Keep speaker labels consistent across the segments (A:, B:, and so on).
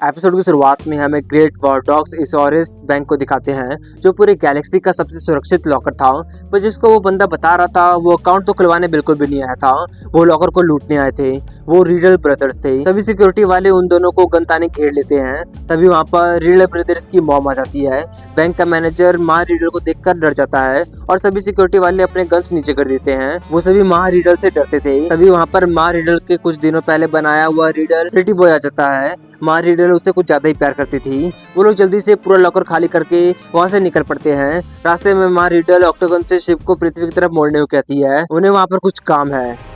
A: Episode की शुरुआत में हमें ग्रेट वॉरडॉग्स इसोरिस बैंक को दिखाते हैं, जो पूरे गैलेक्सी का सबसे सुरक्षित लॉकर था। पर जिसको वो बंदा बता रहा था, वो अकाउंट तो खुलवाने बिल्कुल भी नहीं आया था, वो लॉकर को लूटने आए थे। वो रीडल ब्रदर्स थे। सभी सिक्योरिटी वाले उन दोनों को गनताने घेर लेते हैं। तभी वहाँ पर रीडल ब्रदर्स की मॉम आ जाती है। बैंक का मैनेजर माँ रीडल को देखकर डर जाता है और सभी सिक्योरिटी वाले अपने गन्स नीचे कर देते हैं। वो सभी माँ रीडल से डरते थे। तभी वहाँ पर माँ रीडल के कुछ दिनों पहले बनाया हुआ रीडल प्रिटी बॉय आ जाता है। माँ रीडल उससे कुछ ज्यादा ही प्यार करती थी। वो लोग जल्दी से पूरा लॉकर खाली करके वहाँ से निकल पड़ते हैं। रास्ते में माँ रीडल ऑक्टागन से शिप को पृथ्वी की तरफ मोड़ने को कहती है। उन्हें वहाँ पर कुछ काम है।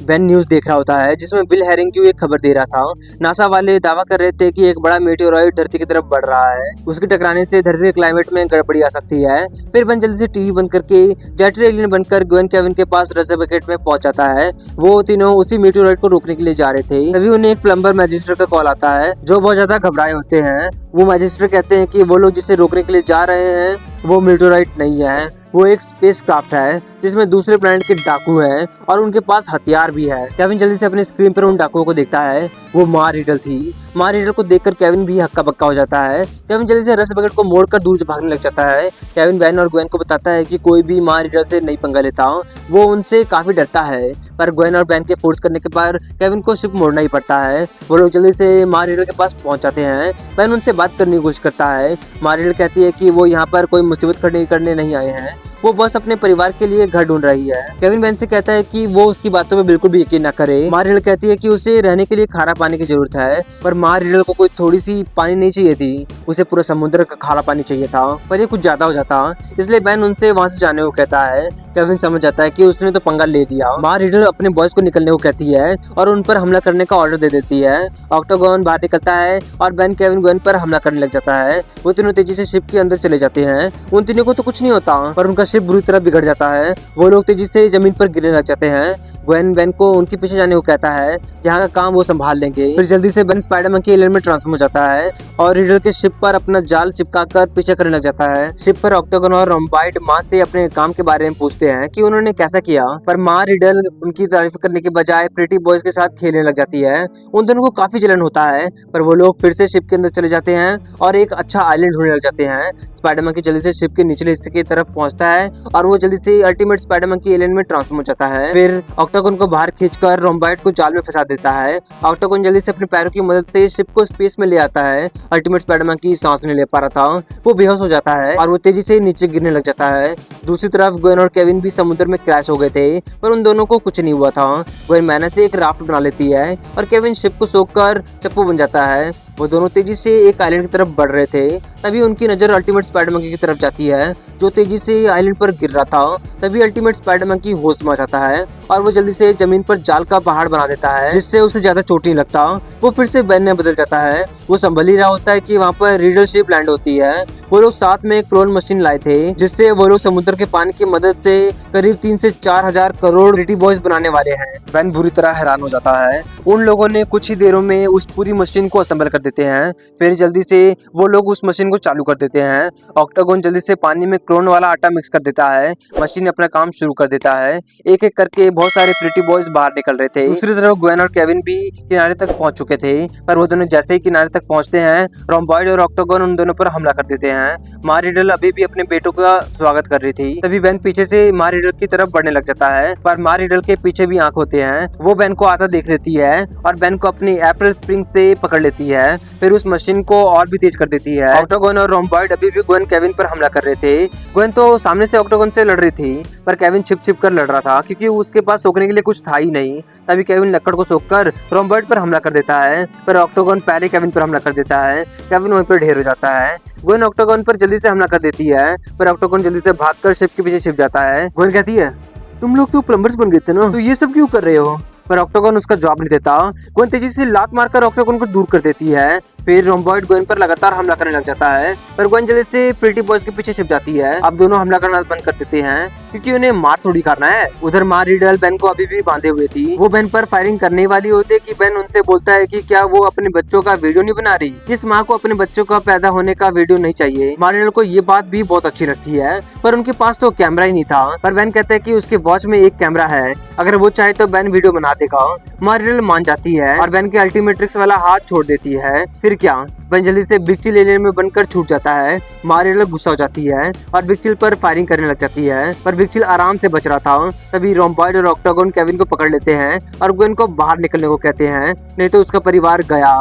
A: बेन न्यूज देख रहा होता है, जिसमें बिल हेरिंग्यू एक खबर दे रहा था। नासा वाले दावा कर रहे थे कि एक बड़ा मेटेओराइड धरती की तरफ बढ़ रहा है। उसके टकराने से धरती के क्लाइमेट में गड़बड़ी आ सकती है। फिर बेन जल्दी से टीवी बंद करके जेटर एलियन बनकर ग्वेन केविन के पास रस्ते बकेट में पहुंच जाता है। वो तीनों उसी मेटेओराइड को रोकने के लिए जा रहे थे। तभी उन्हें एक प्लम्बर मैजिस्ट्रेट का कॉल आता है, जो बहुत ज्यादा घबराए होते हैं। वो मैजिस्ट्रेट कहते हैं कि वो लोग जिसे रोकने के लिए जा रहे हैं वो मेटेओराइड नहीं है, वो एक स्पेस क्राफ्ट है जिसमें दूसरे प्लैनेट के डाकू हैं और उनके पास हथियार भी है। केविन जल्दी से अपने स्क्रीन पर उन डाकुओं को देखता है। वो माँ रीडल थी। माँ रीडल को देखकर केविन भी हक्का बक्का हो जाता है। केविन जल्दी से रस बकेट को मोड़कर दूर भागने लग जाता है। केविन बेन और ग्वेन को बताता है कि कोई भी माँ रीडल से नहीं पंगा लेता, वो उनसे काफी डरता है। पर ग्वेन और बेन के फोर्स करने के बाद केविन को शिप मोड़ना ही पड़ता है। वो लोग जल्दी से माँ रीडल के पास पहुंच जाते हैं। बेन उनसे बात करने की कोशिश करता है। माँ रीडल कहती है कि वो यहाँ पर कोई मुसीबत करने नहीं आए हैं, वो बस अपने परिवार के लिए घर ढूंढ रही है। केविन बेन से कहता है कि वो उसकी बातों पे बिल्कुल भी यकीन न करे। माँ रीडल कहती है कि उसे रहने के लिए खारा पानी की जरूरत है, पर माँ रीडल को कोई थोड़ी सी पानी नहीं चाहिए थी, उसे पूरा समुद्र का खारा पानी चाहिए था। पर ये कुछ ज्यादा हो जाता, इसलिए बेन उनसे वहाँ से जाने को कहता है। केविन समझ जाता है कि उसने तो पंगा ले लिया। माँ रीडल अपने बॉयज को निकलने को कहती है और उन पर हमला करने का ऑर्डर दे देती है। ऑक्टागन बाहर निकलता है और बेन केविन ग्वेन पर हमला करने लग जाता है। वो तीनों तेजी से शिप के अंदर चले जाते हैं। उन तीनों को तो कुछ नहीं होता, पर उनका शिप बुरी तरह बिगड़ जाता है। वो लोग तेजी से जमीन पर गिरने लग जाते हैं। ग्वेन बेन को उनके पीछे जाने को कहता है, यहाँ का काम वो संभाल लेंगे। फिर जल्दी से बेन स्पाइडरमैन के एलियन में ट्रांसफॉर्म हो जाता है और रीडल के शिप पर अपना जाल चिपकाकर पीछे करने लग जाता है। शिप पर ऑक्टागन और रोम्बाइड माँ से अपने काम के बारे में पूछते हैं कि उन्होंने कैसा किया, पर माँ रीडल उनकी तारीफ करने के बजाय प्रिटी बॉयज के साथ खेलने लग जाती है। उन दोनों को काफी जलन होता है, पर वो लोग फिर से शिप के अंदर चले जाते हैं और एक अच्छा आइलैंड ढूंढने लग जाते हैं। स्पाइडरमैन की जल्दी से शिप के निचले हिस्से की तरफ पहुंचता है और वो जल्दी से अल्टीमेट स्पाइडरमैन के एलियन में ट्रांसफॉर्म हो जाता है। फिर ऑक्टागन को बाहर खींचकर रोम्बाइड को जाल में फंसा देता है। ऑक्टागन जल्दी से अपने पैरों की मदद से शिप को स्पेस में ले आता है। अल्टीमेट स्पाइडरमैन की सांस नहीं ले पा रहा था, वो बेहोश हो जाता है और वो तेजी से नीचे गिरने लग जाता है। दूसरी तरफ ग्वेन और केविन भी समुद्र में क्रैश हो गए थे, पर उन दोनों को कुछ नहीं हुआ था। ग्वेन मेहनत से एक राफ्ट बना लेती है और केविन शिप को सोखकर चप्पू बन जाता है। वो दोनों तेजी से एक आइलैंड की तरफ बढ़ रहे थे। तभी उनकी नजर अल्टीमेट स्पाइडरमैन की तरफ जाती है, जो तेजी से आइलैंड पर गिर रहा था। तभी अल्टीमेट स्पाइडरमैन की होश में आ जाता है और वो जल्दी से जमीन पर जाल का पहाड़ बना देता है, जिससे उसे ज्यादा चोट नहीं लगता। वो फिर से बेन में बदल जाता है। वो संभल ही रहा होता है कि वहाँ पर रीडल शिप लैंड होती है। वो लोग साथ में एक क्लोन मशीन लाए थे, जिससे वो लोग समुद्र के पानी की मदद से करीब 3 से 4 हजार करोड़ प्रिटी बॉयज बनाने वाले हैं। बेन बुरी तरह हैरान हो जाता है। उन लोगों ने कुछ ही देरों में उस पूरी मशीन को असेंबल कर देते हैं। फिर जल्दी से वो लोग उस मशीन को चालू कर देते हैं। ऑक्टागन जल्दी से पानी में क्लोन वाला आटा मिक्स कर देता है। मशीन अपना काम शुरू कर देता है। एक एक करके बहुत सारे प्रिटी बॉयज बाहर निकल रहे थे। दूसरी तरफ ग्वेन और केविन भी किनारे तक पहुंच चुके थे, पर वो दोनों जैसे ही किनारे तक पहुंचते हैं, रोम्बाइड और ऑक्टागन उन दोनों पर हमला कर देते हैं। माँ रीडल अभी भी अपने बेटों का स्वागत कर रही थी। तभी बेन पीछे से माँ रीडल की तरफ बढ़ने लग जाता है, पर माँ रीडल के पीछे भी आंख होते हैं। वो बेन को आता देख लेती है और बेन को अपनी अप्रैल स्प्रिंग से पकड़ लेती है। फिर उस मशीन को और भी तेज कर देती है। ऑक्टागन और रोम्बाइड अभी भी ग्वेन केविन पर हमला कर रहे थे। ग्वेन तो सामने से ऑक्टागन से लड़ रही थी, पर केविन छिप छिप कर लड़ रहा था, क्योंकि उसके पास सोखने के लिए कुछ था ही नहीं। तभी केविन लकड़ को सोखकर रोम्बाइड पर हमला कर देता है, पर ऑक्टागन पहले केविन पर हमला कर देता है। केविन वहीं पर ढेर हो जाता है। ग्वेन ऑक्टागन पर जल्दी से हमला कर देती है, पर ऑक्टागन जल्दी से भागकर शिप के पीछे छिप जाता है। ग्वेन कहती है, तुम लोग तो प्लम्बर्स बन गए थे ना, तो ये सब क्यों कर रहे हो? पर ऑक्टागन उसका जवाब नहीं देता। ग्वेन तेजी से लात मारकर ऑक्टागन को दूर कर देती है। फिर रोम्बाइड ग्वेन पर लगातार हमला करने लग जाता है, पर ग्वेन जल्दी से प्रिटी बॉयज के पीछे छिप जाती है। अब दोनों हमला करना बंद कर देते हैं। क्योंकि उन्हें मार थोड़ी करना है। उधर माँ रिडल बेन को अभी भी बांधे हुए थी। वो बेन पर फायरिंग करने वाली होती है कि बेन उनसे बोलता है कि क्या वो अपने बच्चों का वीडियो नहीं बना रही। इस माँ को अपने बच्चों का पैदा होने का वीडियो नहीं चाहिए। माँ रिडल को ये बात भी बहुत अच्छी लगती है, पर उनके पास तो कैमरा ही नहीं था। पर बेन कहता है कि उसके वॉच में एक कैमरा है, अगर वो चाहे तो बेन वीडियो बना देगा। माँ रिडल मान जाती है और बेन के अल्टीमेट्रिक्स वाला हाथ छोड़ देती है। फिर क्या, बेन जल्दी से बिग चिल एलियन में बनकर छूट जाता है। माँ रिडल गुस्सा हो जाती है और बिग चिल पर फायरिंग करने लग जाती है, पर बिग चिल आराम से बच रहा था। तभी रोम्बॉइड और ऑक्टागोन केविन को पकड़ लेते हैं और ग्वेन को बाहर निकलने को कहते हैं, नहीं तो उसका परिवार गया।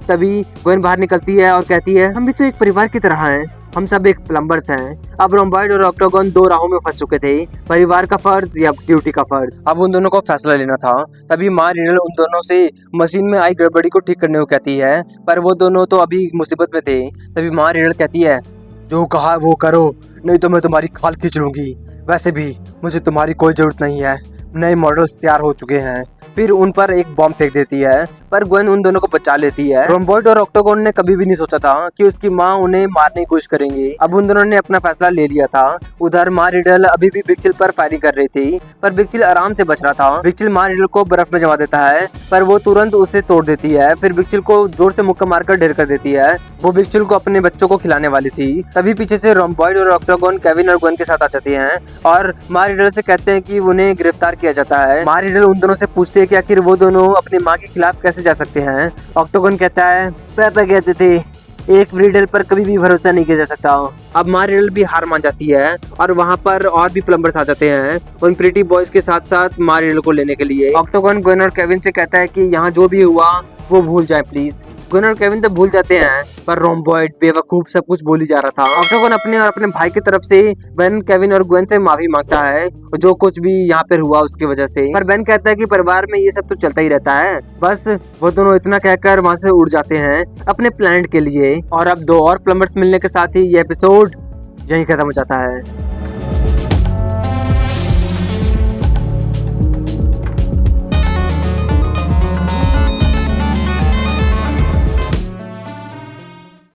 A: तभी ग्वेन बाहर निकलती है और कहती है, हम भी तो एक परिवार की तरह हैं, हम सब एक प्लम्बर्स हैं। अब रोम्बॉइड और ऑक्टागोन दो राहों में फंस चुके थे, परिवार का फर्ज या ड्यूटी का फर्ज। अब उन दोनों को फैसला लेना था। तभी माँ रिडल उन दोनों से मशीन में आई गड़बड़ी को ठीक करने को कहती है, पर वो दोनों तो अभी मुसीबत में थे। तभी माँ रिडल कहती है, जो कहा वो करो, नहीं तो मैं तुम्हारी खाल खींच लूंगी। वैसे भी मुझे तुम्हारी कोई जरूरत नहीं है, नए मॉडल्स तैयार हो चुके हैं। फिर उन पर एक बॉम्ब फेंक देती है, पर ग्वेन उन दोनों को बचा लेती है। रोम्बॉइड और ऑक्टागोन ने कभी भी नहीं सोचा था कि उसकी माँ उन्हें मारने की कोशिश करेंगे। अब उन दोनों ने अपना फैसला ले लिया था। उधर माँ रिडल अभी भी बिग चिल पर फायरिंग कर रही थी, पर बिग चिल आराम से बच रहा था। बिग चिल माँ रिडल को बर्फ में जमा देता है, पर वो तुरंत उसे तोड़ देती है। फिर बिग चिल को जोर से मुक्का मारकर ढेर कर देती है। वो बिग चिल को अपने बच्चों को खिलाने वाली थी। तभी पीछे से रोम्बॉइड और ऑक्टागोन केविन और ग्वेन के साथ आ जाते हैं और माँ रिडल से कहते हैं कि उन्हें गिरफ्तार किया जाता है। माँ रिडल उन दोनों से पूछते हैं कि आखिर वो दोनों अपनी माँ के खिलाफ कैसे जा सकते हैं। ऑक्टागोन कहता है, पापा कहते थे एक रिडल पर कभी भी भरोसा नहीं किया जा सकता। अब माँ रिडल भी हार मान जाती है और वहाँ पर और भी प्लम्बर्स आ जाते हैं उन प्रीटी बॉयज के साथ साथ माँ रिडल को लेने के लिए। ऑक्टागोन ग्वेन और केविन से कहता है कि यहाँ जो भी हुआ वो भूल जाए प्लीज। ग्वेन और केविन तो भूल जाते हैं, पर रोम्बॉइड बेवकूफ सब कुछ बोली जा रहा था। ऑक्टागोन अपने और अपने भाई की तरफ से बेन, केविन और ग्वेन से माफी मांगता है जो कुछ भी यहाँ पर हुआ उसकी वजह से। पर बेन कहता है कि परिवार में ये सब तो चलता ही रहता है। बस वो दोनों इतना कहकर वहाँ से उड़ जाते हैं अपने प्लैनेट के लिए। और अब दो और प्लम्बर्स मिलने के साथ ही ये एपिसोड यहीं खत्म हो जाता है।